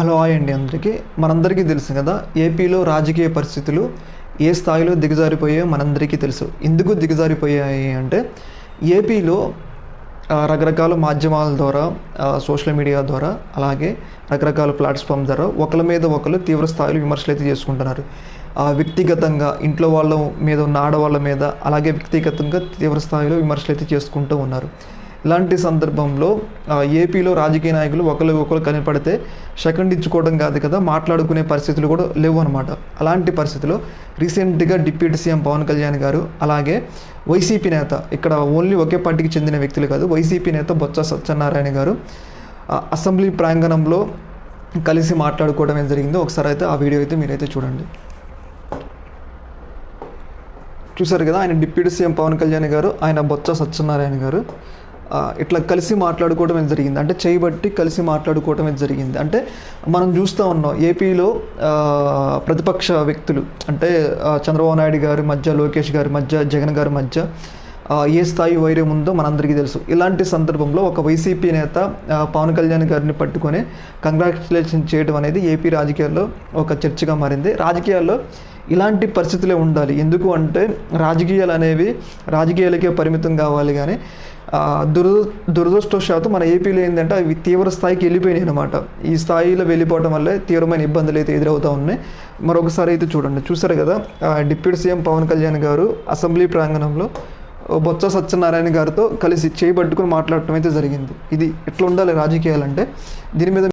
Hello hi అండి అందరికీ. మనందరికీ తెలుసు కదా, ఏపీలో రాజకీయ పరిస్థితులు ఏ స్థాయిలో దిగజారిపోయాయో మనందరికీ తెలుసు. ఎందుకు దిగజారిపోయాయి అంటే ఏపీలో రకరకాల మాధ్యమాల ద్వారా, సోషల్ మీడియా ద్వారా, అలాగే రకరకాల ప్లాట్ఫామ్ ద్వారా ఒకరి మీద ఒకరు తీవ్ర స్థాయిలో విమర్శలు అయితే చేసుకుంటున్నారు. వ్యక్తిగతంగా ఇంట్లో వాళ్ళ మీద ఉన్న ఆడవాళ్ళ మీద, అలాగే వ్యక్తిగతంగా తీవ్ర స్థాయిలో విమర్శలు అయితే చేసుకుంటూ ఉన్నారు. ఇలాంటి సందర్భంలో ఏపీలో రాజకీయ నాయకులు ఒకరు కనపడితే సెకండ్ ఇచ్చుకోవడం కాదు కదా, మాట్లాడుకునే పరిస్థితులు కూడా లేవు అనమాట. అలాంటి పరిస్థితిలో రీసెంట్గా డిప్యూటీ సీఎం పవన్ కళ్యాణ్ గారు, అలాగే వైసీపీ నేత, ఇక్కడ ఓన్లీ ఒకే పార్టీకి చెందిన వ్యక్తులు కాదు, వైసీపీ నేత బొత్స సత్యనారాయణ గారు అసెంబ్లీ ప్రాంగణంలో కలిసి మాట్లాడుకోవడం ఏం జరిగిందో ఒకసారి అయితే ఆ వీడియో అయితే మీరైతే చూడండి. చూసారు కదా, ఆయన డిప్యూటీ సీఎం పవన్ కళ్యాణ్ గారు, ఆయన బొత్స సత్యనారాయణ గారు ఇట్లా కలిసి మాట్లాడుకోవడం ఏం జరిగింది అంటే, చేయబట్టి కలిసి మాట్లాడుకోవడం ఏం జరిగింది అంటే, మనం చూస్తూ ఉన్నాం ఏపీలో ప్రతిపక్ష వ్యక్తులు అంటే చంద్రబాబు నాయుడు గారి మధ్య, లోకేష్ గారి మధ్య, జగన్ గారి మధ్య ఏ స్థాయి వైరం ఉందో మనందరికీ తెలుసు. ఇలాంటి సందర్భంలో ఒక వైసీపీ నేత పవన్ కళ్యాణ్ గారిని పట్టుకొని కంగ్రాచులేషన్ చేయడం అనేది ఏపీ రాజకీయాల్లో ఒక చర్చగా మారింది. రాజకీయాల్లో ఇలాంటి పరిస్థితులే ఉండాలి. ఎందుకు అంటే రాజకీయాలు అనేవి రాజకీయాలకే పరిమితం కావాలి, కానీ దురదృష్టవశాత్తు మన ఏపీలో ఏంటంటే అవి తీవ్ర స్థాయికి వెళ్ళిపోయినాయి అనమాట. ఈ స్థాయిలో వెళ్ళిపోవడం వల్లే తీవ్రమైన ఇబ్బందులు అయితే ఎదురవుతూ ఉన్నాయి. మరొకసారి అయితే చూడండి. చూసారు కదా, డిప్యూటీ సీఎం పవన్ కళ్యాణ్ గారు అసెంబ్లీ ప్రాంగణంలో బొత్స సత్యనారాయణ గారితో కలిసి చేయబట్టుకుని మాట్లాడటం అయితే జరిగింది. ఇది ఎట్లా ఉండాలి రాజకీయాలంటే, దీని మీద